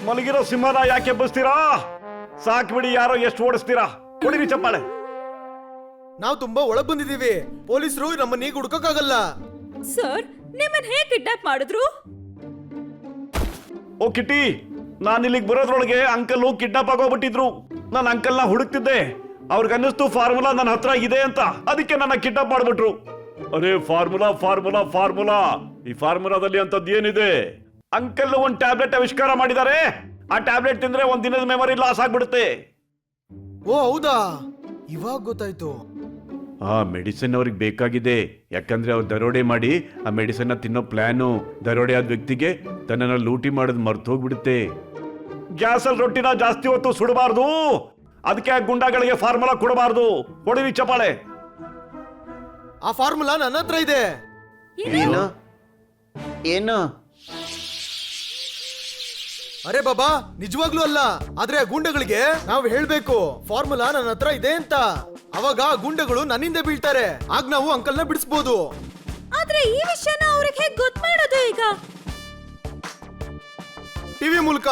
ಮಲಗಿರೋ ಸಿಂಹನ ಯಾಕೆ ಬಸ್ತೀರಾ? ಸಾಕ್ಬಿಡಿ, ಯಾರೋ ಎಷ್ಟು ಓಡಿಸ್ತೀರಾ? ಕೊಡಿರಿ ಚಪ್ಪಾಳೆ. ನಾವು ತುಂಬಾ ಒಳಗ್ ಬಂದಿದೀವಿ. ಪೊಲೀಸರು ನಮ್ಮನ್ನ ಈಗ ಹುಡ್ಕೋಕ್ಕಾಗಲ್ಲ. ಸರ್, ನಿಮ್ಮನ್ನ ಹೇಗೆ ಕಿಡ್ನಾಪ್ ಮಾಡಿದ್ರು? ಓ ಕಿಟಿ, ನಾನು ಇಲ್ಲಿಗೆ ಬರೋದ್ರೊಳಗೆ ಅಂಕಲ್ ಕಿಡ್ನಾಪ್ ಆಗೋಗ್ಬಿಟ್ಟಿದ್ರು. ನಾನು ಅಂಕಲ್ನ ಹುಡುಕ್ತಿದ್ದೆ. ಅವ್ರಿಗೆ ಅನ್ನಿಸ್ತು ಫಾರ್ಮುಲಾ ನನ್ನ ಹತ್ರ ಇದೆ ಅಂತ, ಅದಕ್ಕೆ ನನ್ನ ಕಿಡ್ನಾಪ್ ಮಾಡ್ಬಿಟ್ರು. ಅರೆ ಫಾರ್ಮುಲಾ ಫಾರ್ಮುಲಾ ಫಾರ್ಮುಲಾ, ಈ ಫಾರ್ಮುಲಾದಲ್ಲಿ ಅಂತದ್ದು ಏನಿದೆ? ಅಂಕಲ್ ಒಂದು ಟ್ಯಾಬ್ಲೆಟ್ ಆವಿಷ್ಕಾರ ಮಾಡಿದ್ದಾರೆ. ಆ ಟ್ಯಾಬ್ಲೆಟ್ ತಿಂದ್ರೆ ಒಂದ್ ದಿನದ ಮೆಮೊರಿ ಲಾಸ್ ಆಗ್ಬಿಡುತ್ತೆ. ಓ ಹೌದಾ, ಇವಾಗ ಗೊತ್ತಾಯ್ತು. ಆ ಮೆಡಿಸಿನ್ ಅವ್ರಿಗೆ ಬೇಕಾಗಿದೆ. ಯಾಕಂದ್ರೆ ಅವ್ರು ದರೋಡೆ ಮಾಡಿ ಆ ಮೆಡಿಸಿನ್ ತಿನ್ನೋ ಪ್ಲಾನು. ದರೋಡೆ ಆದ ವ್ಯಕ್ತಿಗೆ ತನ್ನನ್ನ ಲೂಟಿ ಮಾಡೋದು ಮರ್ತು ಹೋಗ್ಬಿಡುತ್ತೆ. ಗ್ಯಾಸಲ್ಲಿ ರೊಟ್ಟಿನ ಜಾಸ್ತಿ ಹೊತ್ತು ಸುಡಬಾರ್ದು. ಅದಕ್ಕೆ ಗುಂಡಾಗಳಿಗೆ ಫಾರ್ಮುಲಾ ಕೊಡಬಾರ್ದು. ಕೊಡಿರಿ ಚಪಾಳೆ. ಆ ಫಾರ್ಮುಲಾ ನನ್ನ ಹತ್ರ ಇದೆ. ಏನು ಏನು? ಅರೆ ಬಾಬಾ, ನಿಜವಾಗ್ಲೂ ಅಲ್ಲ. ಆದ್ರೆ ಆ ಗೂಂಡಗಳಿಗೆ ನಾವು ಹೇಳ್ಬೇಕು ಫಾರ್ಮುಲಾ ನನ್ನ ಹತ್ರ ಇದೆ ಅಂತ. ಅವಾಗ ಆ ಗೂಂಡಗಳು ನನ್ನಿಂದ ಬೀಳ್ತಾರೆ. ಆಗ ನಾವು ಅಂಕಲ್ನ ಬಿಡಿಸ್ಬೋದು. ಆದ್ರೆ ಈ ವಿಷಯನ ಅವ್ರಿಗೆ ಹೇಗೆ ಗೊತ್ತು ಮಾಡೋದು ಈಗ? ಟಿವಿ ಮೂಲಕ.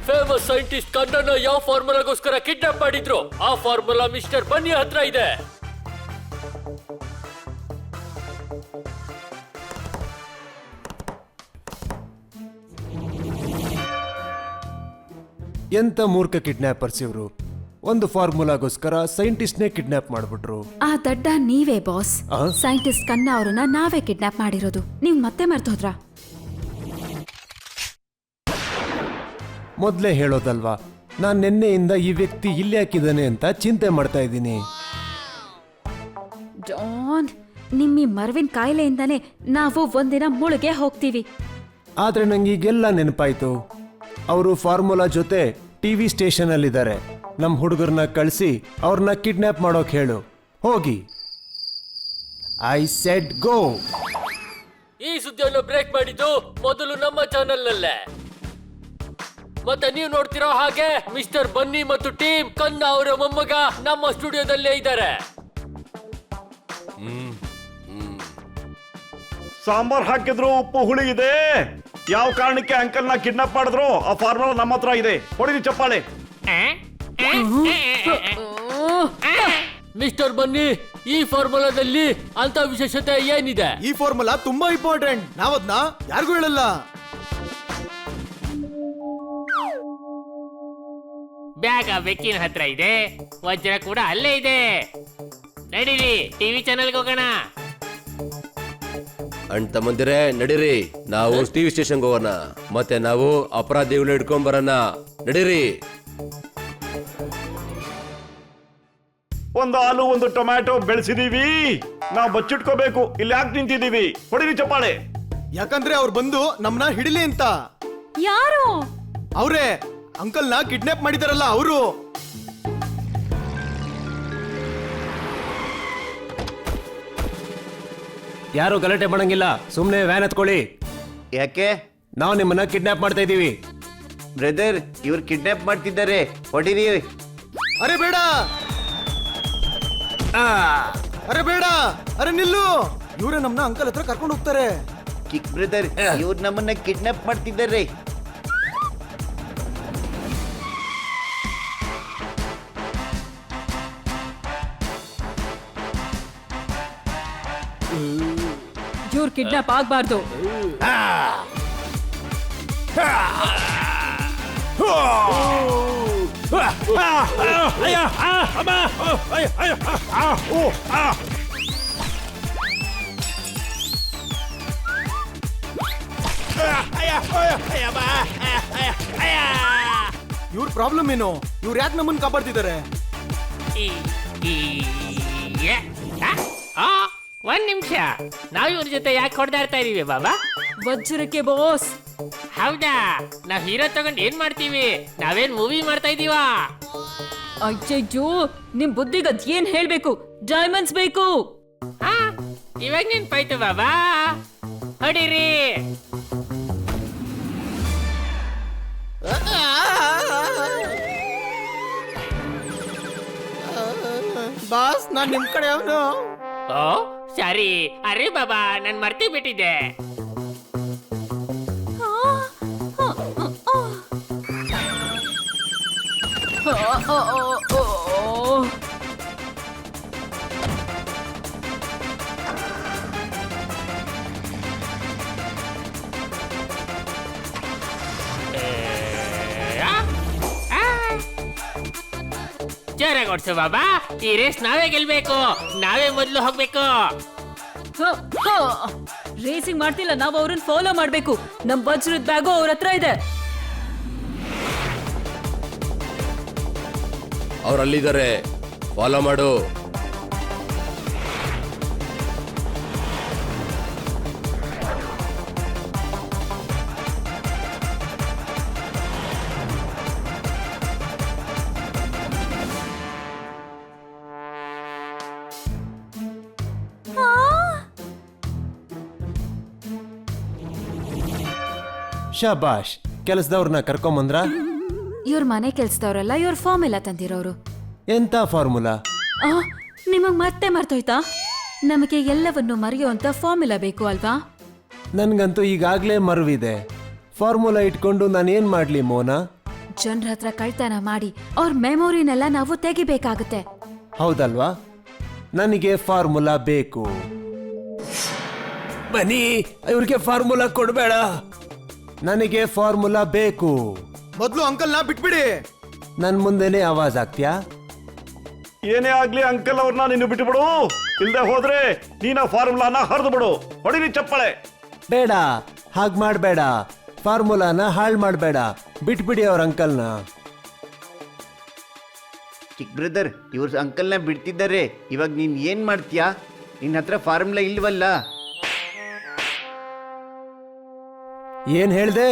ಫೇಮಸ್ ಸೈಂಟಿಸ್ಟ್ ಕನ್ನನ ಯಾವ ಫಾರ್ಮುಲಾಗೋಸ್ಕರ ಕಿಡ್ನಾಪ್ ಮಾಡಿದ್ರು, ಆ ಫಾರ್ಮುಲಾ ಮಿಸ್ಟರ್ ಬನ್ನಿ ಹತ್ರ ಇದೆ. ಎಂತ ಮೂರ್ಖ ಕಿಡ್ನಾಪರ್ಸ್ ಇವರು. ಒಂದು ಫಾರ್ಮುಲಾಗೋಸ್ಕರ ಸೈಂಟಿಸ್ಟ್ನೇ ಕಿಡ್ನಾಪ್ ಮಾಡ್ಬಿಟ್ರು. ಆ ದಡ್ಡ ನೀವೇ ಬಾಸ್. ಆ? ಸೈಂಟಿಸ್ಟ್ ಕನ್ನ ಅವ್ರನ್ನ ನಾವೇ ಕಿಡ್ನಾಪ್ ಮಾಡಿರೋದು. ನೀವ್ ಮತ್ತೆ ಮರ್ತೋದ್ರಾ? ಮೊದ್ಲೇ ಹೇಳೋದಲ್ವಾ, ನಾನ್ ನಿನ್ನೆಯಿಂದ ಈ ವ್ಯಕ್ತಿ ಇಲ್ಲಿ ಹಾಕಿದ್ದಾನೆ ಅಂತ ಚಿಂತೆ ಮಾಡ್ತಾ ಇದ್ದೀನಿ. ಜಾನ್, ನಿಮ್ಮಿ ಮರ್ವಿನ್ ಕಾಯಿಲೆಯಿಂದಾನೇ ನಾವು ಒಂದಿನ ಮುಳುಗೆ ಹೋಗ್ತೀವಿ. ಆದ್ರೆ ನಂಗೆ ಈಗೆಲ್ಲ ನೆನಪಾಯ್ತು. ಅವರು ಫಾರ್ಮುಲಾ ಜೊತೆ ಟಿವಿ ಸ್ಟೇಷನ್ ಅಲ್ಲಿದ್ದಾರೆ. ನಮ್ ಹುಡುಗರನ್ನ ಕಳಿಸಿ ಅವ್ರನ್ನ ಕಿಡ್ನಾಪ್ ಮಾಡೋಕ್ ಹೇಳು. ಹೋಗಿ. ಐ ಸೆಡ್ ಗೋ. ಈ ಸುದ್ದಿಯನ್ನು ಬ್ರೇಕ್ ಮಾಡಿದ್ದು ಮೊದಲು ನಮ್ಮ ಚಾನೆಲ್ ನಲ್ಲೇ. ಮತ್ತೆ ನೀವು ನೋಡ್ತಿರೋ ಹಾಗೆ ಮಿಸ್ಟರ್ ಬನ್ನಿ ಮತ್ತು ಟೀಮ್ ಕನ್ನ ಅವರ ಮೊಮ್ಮಗ ನಮ್ಮ ಸ್ಟುಡಿಯೋದಲ್ಲೇ ಇದ್ದಾರೆ. ಸಾಂಬಾರ್ ಹಾಕಿದ್ರು ಉಪ್ಪು ಹುಳಿ ಇದೆ. ಯಾವ ಕಾರಣಕ್ಕೆ ಅಂಕಲ್ನ ಕಿಡ್ನಾಪ್ ಮಾಡಿದ್ರು? ಆ ಫಾರ್ಮುಲಾ ನಮ್ಮ ಹತ್ರ ಇದೆ. ಕೊಡಿರಿ ಚಪ್ಪಾಳೆ. ಮಿಸ್ಟರ್ ಬನ್ನಿ, ಈ ಫಾರ್ಮುಲಾದಲ್ಲಿ ಅಂತ ವಿಶೇಷತೆ ಏನಿದೆ? ಈ ಫಾರ್ಮುಲಾ ತುಂಬಾ ಇಂಪಾರ್ಟೆಂಟ್. ನಾವದ್ನ ಯಾರಿಗೂ ಹೇಳಲ್ಲ. ಬ್ಯಾಗ್ ಆ ಬೆಕ್ಕಿನ ಹತ್ರ ಇದೆ, ವಜ್ರ ಕೂಡ ಅಲ್ಲೇ ಇದೆ. ನಡೀರಿ ಟಿವಿ ಚಾನೆಲ್ಗೆ ಹೋಗೋಣ. ಅಣ್ಣ ತಮ್ಮಂದಿರೇ ನಡೀರಿ, ನಾವು ಟಿವಿ ಸ್ಟೇಷನ್ಗೆ ಹೋಗೋಣ. ಮತ್ತೆ ನಾವು ಅಪರಾಧಿಗಳು ಹಿಡ್ಕೊಂಡ್ ಬರೋಣ. ನಡೀರಿ. ಒಂದು ಆಲೂ ಒಂದು ಟೊಮ್ಯಾಟೊ ಬೆಳೆಸಿದೀವಿ. ನಾವು ಬಚ್ಚಿಟ್ಕೋಬೇಕು. ಇಲ್ಲಿ ಯಾಕೆ ನಿಂತಿದೀವಿ? ಕೊಡಿರಿ ಚಪ್ಪಾಳೆ. ಯಾಕಂದ್ರೆ ಅವ್ರು ಬಂದು ನಮ್ನ ಹಿಡಿಲಿ ಅಂತ. ಯಾರು? ಅವ್ರೇ ಅಂಕಲ್ನ ಕಿಡ್ನಾಪ್ ಮಾಡಿದಾರಲ್ಲ ಅವರು. ಯಾರು ಗಲಾಟೆ ಮಾಡಂಗಿಲ್ಲ. ಸುಮ್ನೆ ವ್ಯಾನ್ ಹತ್ಕೊಳ್ಳಿ. ಯಾಕೆ ನಾವು ನಿಮ್ಮನ್ನ ಕಿಡ್ನಾಪ್ ಮಾಡ್ತಾ ಇದೀವಿ. ಬ್ರದರ್? ಇವ್ರು ಕಿಡ್ನಾಪ್ ಮಾಡ್ತಿದ್ದಾರೆ, ಹೊಡಿರಿ. ಅರೆ ಬೇಡ, ಅರೆ ಬೇಡ, ಅರೆ ನಿಲ್ಲು. ಇವ್ರೆ ನಮ್ನ ಅಂಕಲ್ ಹತ್ರ ಕರ್ಕೊಂಡು ಹೋಗ್ತಾರೆ. ಕಿಕ್ ಬ್ರದರ್, ಇವ್ರು ನಮ್ಮನ್ನ ಕಿಡ್ನಾಪ್ ಮಾಡ್ತಿದ್ದಾರೆ. ಇವ್ರು ಕಿಡ್ನಾಪ್ ಆಗ್ಬಾರ್ದು. ಇವ್ರ ಪ್ರಾಬ್ಲಮ್ ಏನು? ಇವ್ರು ಯಾಕೆ ನಮ್ಮನ್ನ ಕಾಪಾಡ್ತಿದ್ದಾರೆ? ಒಂದ್ ನಿಮಿಷ, ನಾವು ಇವ್ರ ಜೊತೆ ಯಾಕೆ ಹೊಡೆದಾಡ್ತಾ ಇದೀವಿ ಬಾಬಾ? ವಜ್ರಕ್ಕೆ ಬಾಸ್. ಹೌದಾ? ನಾವ್ ಹೀರೋ ತಗೊಂಡ್ ಏನ್ ಮಾಡ್ತೀವಿ? ನಾವೇನ್ ಮೂವಿ ಮಾಡ್ತಾ ಇದೀವಾ? ಅಯ್ಯಯ್ಯೋ, ನಿಮ್ ಬುದ್ಧಿಗೆ ಏನ್ ಹೇಳ್ಬೇಕು? ಡೈಮಂಡ್ಸ್ ಬೇಕು. ಇವಾಗ ನೆನ್ಪಾಯ್ತು ಬಾಬಾ. ಹೊಡಿರಿ. ಬಾಸ್, ನಾನ್ ನಿಮ್ ಕಡೆ ಅವನು. ಓ ಸರಿ. ಅರೆ ಬಾಬಾ, ನಾನ್ ಮರ್ತಿ ಬಿಟ್ಟಿದ್ದೆ. ಜೋರಾಗಿ ಓಡ್ಸು ಬಾಬಾ. ಈ ರೇಸ್ ನಾವೇ ಗೆಲ್ಬೇಕು, ನಾವೇ ಮೊದಲು ಹೋಗ್ಬೇಕು. ರೇಸಿಂಗ್ ಮಾಡ್ತಿಲ್ಲ, ನಾವು ಅವ್ರನ್ನ ಫಾಲೋ ಮಾಡ್ಬೇಕು. ನಮ್ ವಜ್ರದ ಬ್ಯಾಗು ಅವ್ರ ಹತ್ರ ಇದೆ. ಅವ್ರು ಅಲ್ಲಿದ್ದಾರೆ, ಫಾಲೋ ಮಾಡು. ಶಾಬಾಷ್, ಕೆಲಸದವ್ರನ್ನ ಕರ್ಕೊಂಬಂದ್ರ? ಇವ್ರ ಮನೆ ಕೆಲ್ಸದವ್ರಲ್ಲ, ಇವ್ರ ಫಾರ್ಮುಲಾ ತಂದಿರೋರು. ಎಂತ ಫಾರ್ಮುಲಾ? ನಿಮಗ್ ಮತ್ತೆ ಮರ್ತೋಯ್ತಾ? ನಮಗೆ ಎಲ್ಲವನ್ನು ಮರೆಯುವಂತ ಫಾರ್ಮುಲಾ ಬೇಕು ಅಲ್ವಾ? ನನ್ಗಂತೂ ಈಗಾಗ್ಲೇ ಮರುವಿದೆ. ಫಾರ್ಮುಲಾ ಇಟ್ಕೊಂಡು ನಾನೇನ್ ಮಾಡ್ಲಿ ಮೋನಾ? ಜನರ ಹತ್ರ ಕಳ್ತನ ಮಾಡಿ ಅವ್ರ ಮೆಮೊರಿನೆಲ್ಲ ನಾವು ತೆಗಿಬೇಕಾಗುತ್ತೆ. ಹೌದಲ್ವಾ? ನನಗೆ ಫಾರ್ಮುಲಾ ಬೇಕು. ಬನ್ನಿ, ಇವ್ರಿಗೆ ಫಾರ್ಮುಲಾ ಕೊಡ್ಬೇಡ. ನನಗೆ ಫಾರ್ಮುಲಾ ಬೇಕು. ಮೊದ್ಲು ಅಂಕಲ್ನ ಬಿಟ್ಬಿಡಿ. ನನ್ ಮುಂದೆನೆ ಆವಾಜ್ ಆಗ್ತ್ಯಾ? ಏನೇ ಆಗ್ಲಿ ಅಂಕಲ್ ಅವ್ರನ್ನ ನೀನು ಬಿಟ್ಟುಬಿಡು. ಇಲ್ದೆ ಹೋದ್ರೆ ನೀನ ಫಾರ್ಮುಲಾನ ಹರಿದು ಬಿಡು. ಹೊಡಿರಿ ಚಪ್ಪಳೆ. ಬೇಡ, ಹಾಗ್ ಮಾಡ್ಬೇಡ. ಫಾರ್ಮುಲಾನ ಹಾಳ್ ಮಾಡ್ಬೇಡ. ಬಿಟ್ಬಿಡಿ ಅವ್ರ ಅಂಕಲ್ನ. ಚಿಕ್ ಬ್ರದರ್, ಇವ್ರ ಅಂಕಲ್ನ ಬಿಡ್ತಿದ್ದಾರೆ. ಇವಾಗ ನೀನ್ ಏನ್ ಮಾಡ್ತೀಯಾ? ನಿನ್ನ ಹತ್ರ ಫಾರ್ಮುಲಾ ಇಲ್ವಲ್ಲ? ಏನ್ ಹೇಳ್ದೆ?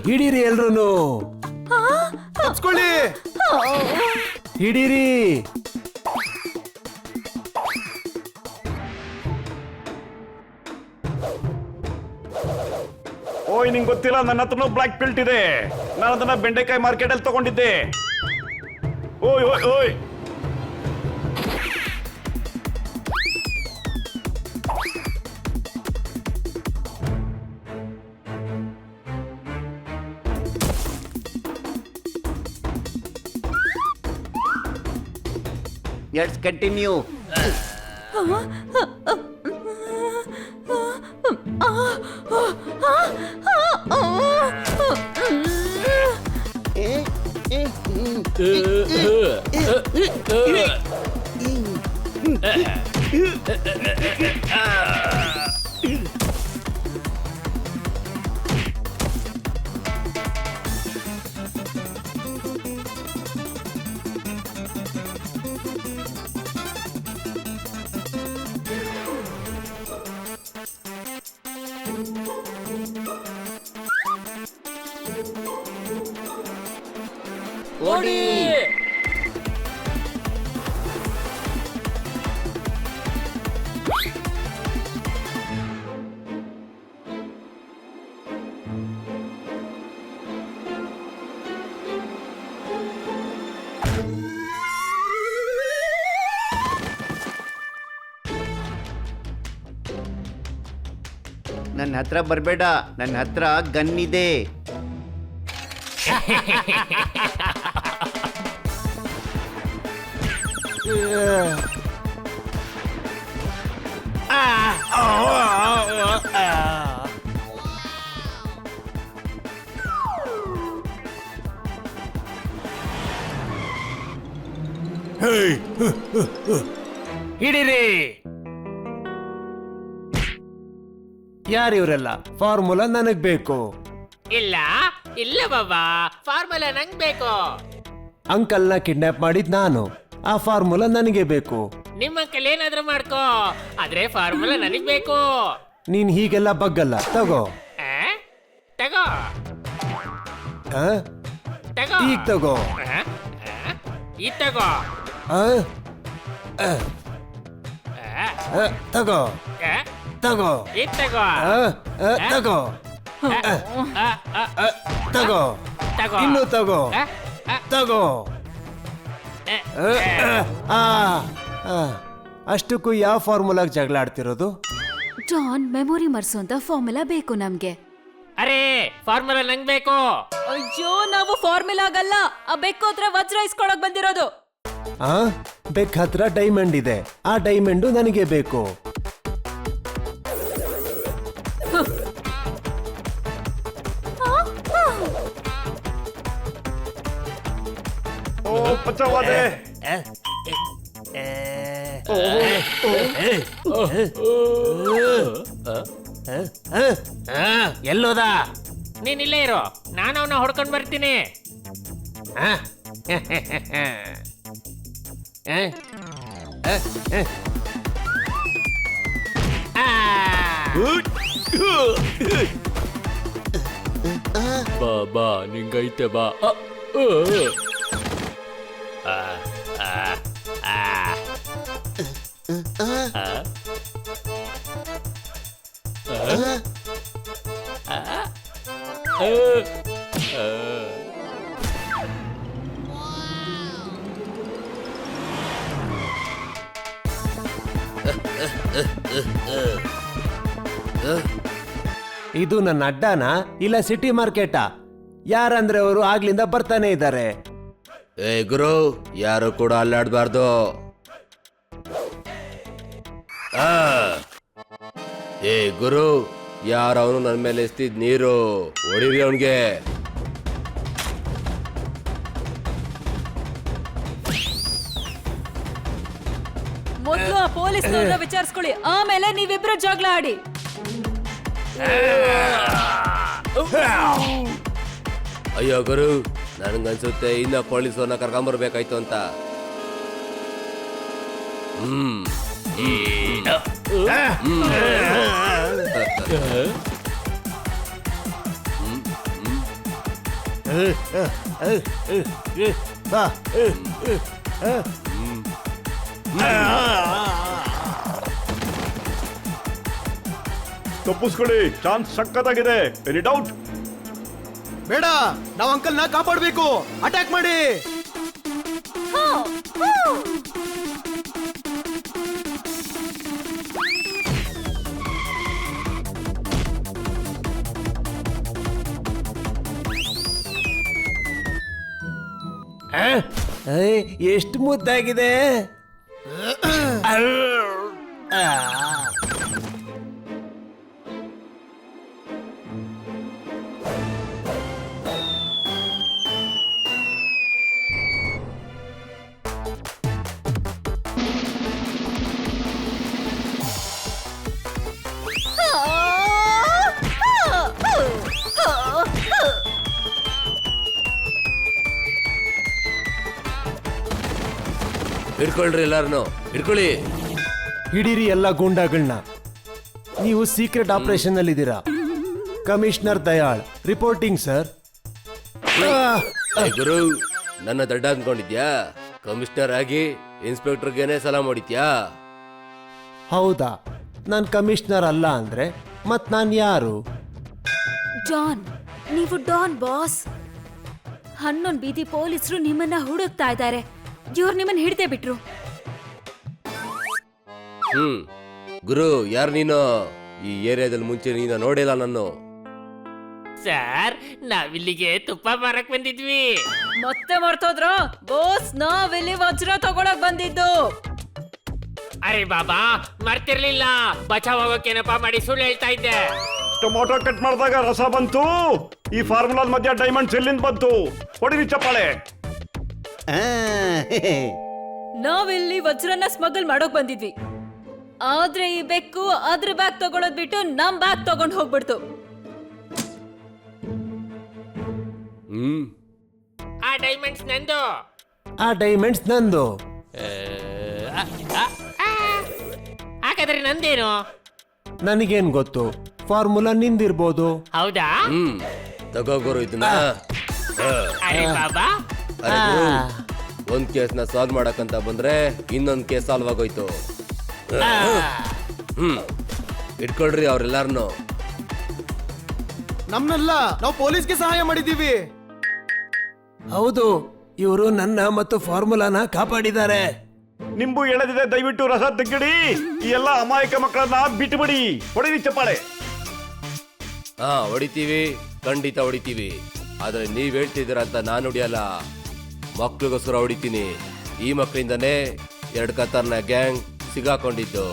ಹಿಡೀರಿ ಎಲ್ರೂನು, ತಪ್ಸ್ಕೊಳ್ಳಿ. ಹಿಡೀರಿ. ಓಯ್, ನಿಂಗೆ ಗೊತ್ತಿಲ್ಲ, ನನ್ನ ಹತ್ರನೂ ಬ್ಲಾಕ್ ಬೆಲ್ಟ್ ಇದೆ. ನಾನು ಅದನ್ನ ಬೆಂಡೆಕಾಯಿ ಮಾರ್ಕೆಟ್ ಅಲ್ಲಿ ತಗೊಂಡಿದ್ದೆ. ಓಯ್ ಓಯ್ ಓಯ್, ಲೆಟ್ಸ್ ಕಂಟಿನ್ಯೂ. ಓಡಿ. ನನ್ನ ಹತ್ರ ಬರಬೇಡ, ನನ್ನ ಹತ್ರ ಗನ್ ಇದೆ. ಹಿಡೀರಿ. ಯಾರಿವ್ರೆಲ್ಲ? ಫಾರ್ಮುಲಾ ನನಗ್ ಬೇಕು. ಇಲ್ಲ ಇಲ್ಲ ಬಾಬಾ, ಫಾರ್ಮುಲಾ ನಂಗ್ ಬೇಕು. ಅಂಕಲ್ನ ಕಿಡ್ನಾಪ್ ಮಾಡಿದ್ ನಾನು. ಆ ಫಾರ್ಮುಲಾ ನನಗೆ ಬೇಕು. ನಿಮ್ಮ ಅಂಕಲ್ ಏನಾದ್ರೂ ಮಾಡ್ಕೋ, ಆದ್ರೆ ಫಾರ್ಮುಲಾ ನನಗ್ ಬೇಕು. ನೀನ್ ಹೀಗೆಲ್ಲ ಬಗ್ಗಲ್ಲ. ತಗೋ. ಆ? ತಗೋ ಆ? ತಗೋ. ಈಗ ತಗೋ. ಆ? ಆ? ಇದ್ ತಗೋ. ಆ? ಆ? ಆ? ಆ? ತಗೋ. ಆ? ತಗೋ. ಇದ್ ತಗೋ. ಆ? ಆ? ತಗೋ. ಆ? ಆ? ಆ? ಆ? ತಗೋ. ತಗೋ. ಇನ್ನು ತಗೋ. ಆ? ಆ? ತಗೋ. ಆ? ಆ? ಆ? ಆ? ಅಷ್ಟಕ್ಕೂ ಯಾವ ಫಾರ್ಮುಲಾಗ್ ಜಗಳ ಆಡ್ತಿರೋದು? ಜಾನ್, ಮೆಮೊರಿ ಮರ್ಸೋಂತ ಫಾರ್ಮುಲಾ ಬೇಕು ನಮ್ಗೆ. ಅರೆ ಫಾರ್ಮುಲಾ ನಂಗ್ ಬೇಕು. ಅಯ್ಯೋ, ನಾವು ಫಾರ್ಮುಲಾಗಲ್ಲ, ಆ ಬೆಕ್ಕು ಹತ್ರ ವಜ್ರ ಇಸ್ಕೊಳಕ್ ಬಂದಿರೋದು. ಆ ಬೆಕ್ ಹತ್ರ ಡೈಮಂಡ್ ಇದೆ, ಆ ಡೈಮಂಡು ನನಗೆ ಬೇಕು. ಓ ಬಚಾವಾದೆ. ಎಲ್ಲೋದ? ನೀನ್ ಇಲ್ಲೇ ಇರೋ, ನಾನು ಅವನ್ನ ಹೊಡ್ಕೊಂಡ್ ಬರ್ತೀನಿ. ಬಾ ಬಾ ನಿಂಗೈತೆ ಬಾ. ಇದು ನನ್ನ ಅಡ್ಡಾನ ಇಲ್ಲ ಸಿಟಿ ಮಾರ್ಕೆಟಾ? ಯಾರಂದ್ರೆ ಅವರು ಆಗ್ಲಿಂದ ಬರ್ತಾನೆ ಇದ್ದಾರೆ. ಏ ಗುರು, ಯಾರು ಕೂಡ ಅಲ್ಲಾಡ್ಬಾರ್ದು. ಏ ಗುರು, ಯಾರವನು ನನ್ನ ಮೇಲೆ ಎಸ್ತಿದ್ ನೀರು ಹೊಡಿರಿ ಅವನ್ಗೆ. ಮೊದ್ಲು ಆ ಪೊಲೀಸ್ನವ್ರನ್ನ ವಿಚಾರಿಸ್ಕೊಳ್ಳಿ, ಆಮೇಲೆ ನೀವಿಬ್ರು ಜಗಳ ಆಡಿ. ಅಯ್ಯೋ ಗುರು, ನನ್ಗನ್ಸುತ್ತೆ ಇನ್ನ ಪೊಲೀಸರನ್ನ ಕರ್ಕೊಂಬರ್ಬೇಕಾಯ್ತು ಅಂತ. ತಪ್ಪಿಸ್ಕೊಳ್ಳಿ, ಚಾನ್ಸ್ ಸಕ್ಕತ್ತಾಗಿದೆ. Any doubt? ಬೇಡ, ನಾವು ಅಂಕಲ್ನ ಕಾಪಾಡ್ಬೇಕು. ಅಟ್ಯಾಕ್ ಮಾಡಿ. ಎಷ್ಟು ಮುದ್ದಾಗಿದೆ. ಹಿಡ್ಕೊಳ್ರಿ, ಎಲ್ಲಾರನು ಹಿಡ್ಕೊಳ್ಳಿ. ಹಿಡೀರಿ ಎಲ್ಲ ಗೂಂಡಾಗಳನ್ನ. ನೀವು ಸೀಕ್ರೆಟ್ ಆಪರೇಷನ್ ಅಲ್ಲಿ ಇದ್ದೀರಾ. Commissioner Dayal reporting sir. ಏ ಗುರು, ನನ್ನ ದಡ್ಡ ಅಂದ್ಕೊಂಡಿದ್ಯಾ? ಕಮಿಷನರ್ ಆಗಿ ಇನ್ಸ್ಪೆಕ್ಟರ್ಗೇನೆ ಸಲಾಮ್ ಹೊಡಿತ್ಯಾ? ಹೌದಾ? ನಾನು ಕಮಿಷನರ್ ಅಲ್ಲ ಅಂದ್ರೆ ಮತ್ ನಾನ್ ಯಾರು? ಜಾನ್, ನೀವು ಡಾನ್ ಬಾಸ್. 11 ಬೀದಿ ಪೊಲೀಸರು ನಿಮ್ಮನ್ನ ಹುಡುಕ್ತಾ ಇದ್ದಾರೆ. ಇವ್ರು ನಿಮ್ಮನ್ನ ಹಿಡ್ದೇ ಬಿಟ್ರು. ಗುರು, ಯಾರು ನೀನು? ಈ ಏರಿಯಾದಲ್ಲಿ ಮುಂಚೆ ನೀನು ನೋಡಿಲ್ಲ ನಾನು. ಸರ್, ನಾವಿಲ್ಲಿಗೆ ತುಪ್ಪ ಮಾರಕ್ ಬಂದಿದ್ವಿ. ಮತ್ತೆ ಮರ್ತೋದ್ರ ಬಾಸ್? ನಾವಿಲ್ಲಿ ವಜ್ರ ತಗೊಳಕ್ ಬಂದಿದ್ದು. ಅರೆ ಬಾಬಾ, ಮರ್ತಿರ್ಲಿಲ್ಲ. ಬಚಾವ್ ಹೋಗೋಕೆ ನೆಪ ಮಾಡಿ ಸುಳ್ಳು ಹೇಳ್ತಾ ಇದ್ದೆ. ಟೊಮೊಟೊ ಕಟ್ ಮಾಡಿದಾಗ ರಸ ಬಂತು. ಈ ಫಾರ್ಮುಲಾದ ಮಧ್ಯ ಡೈಮಂಡ್ಸ್ ಎಲ್ಲಿಂದ ಬಂತು? ಹೊಡಿರಿ ಚಪ್ಪಾಳೆ. ನಾವಿಲ್ಲಿ ವಜ್ರನ ಸ್ಮಗಲ್ ಮಾಡೋಕ್ ಬಂದಿದ್ವಿ. ಆದ್ರೆ ಈ ಬೆಕ್ಕು ಅದ್ರ ಬ್ಯಾಗ್ ತಗೊಳೋದ್ ಬಿಟ್ಟು ನಮ್ ಬ್ಯಾಗ್ ತಗೊಂಡ್ ಹೋಗ್ಬಿಡ್ತು. ಆ ಡೈಮಂಡ್ಸ್ ನಂದು. ಆ ಡೈಮಂಡ್ಸ್ ನಂದು. ಹಾಗಾದ್ರೆ ನಂದೇನು? ನನಗೇನ್ ಗೊತ್ತು? ಫಾರ್ಮುಲಾ ನಿಂದಿರ್ಬೋದು. ಹೌದಾ? ತಗೋ ಗುರು ಇದನ್ನ. ಅರೆ ಬಾಬಾ, ಅರೆ ಗುರು, ಒಂದ್ ಕೇಸ್ನ ಸಾಲ್ವ್ ಮಾಡಕ್ಕಂತ ಬಂದ್ರೆ ಇನ್ನೊಂದ್ ಕೇಸ್ ಸಾಲ್ವ್ ಆಗೋಯ್ತು. ಇಟ್ಕೊಳ್ರಿ ಅವ್ರೆಲ್ಲಾರನು. ನಮ್ನೆಲ್ಲ ನಾವು ಪೊಲೀಸ್ಗೆ ಸಹಾಯ ಮಾಡಿದೀವಿ. ಹೌದು, ಇವರು ನನ್ನ ಮತ್ತು ಫಾರ್ಮುಲಾನ ಕಾಪಾಡಿದ್ದಾರೆ. ನಿಂಬು ಎಳೆದಿದೆ, ದಯವಿಟ್ಟು ರಸ ತೆಗ್ಗಿಡಿ. ಈ ಎಲ್ಲ ಅಮಾಯಕ ಮಕ್ಕಳನ್ನ ಬಿಟ್ಟುಬಿಡಿ. ಹೊಡಿರಿ ಚಪ್ಪಾಳೆ. ಹಾ ಹೊಡಿತೀವಿ, ಖಂಡಿತ ಹೊಡಿತೀವಿ. ಆದ್ರೆ ನೀವ್ ಹೇಳ್ತಿದ್ದೀರ ಅಂತ ನಾನು ಹೊಡಿಯಲ್ಲ, ಮಕ್ಳಿಗೋಸ್ಕರ ಹೊಡಿತೀನಿ. ಈ ಮಕ್ಕಳಿಂದನೇ 2 ಕತ್ತರ್ನ ಗ್ಯಾಂಗ್ ಸಿಗಾಕೊಂಡಿದ್ದು.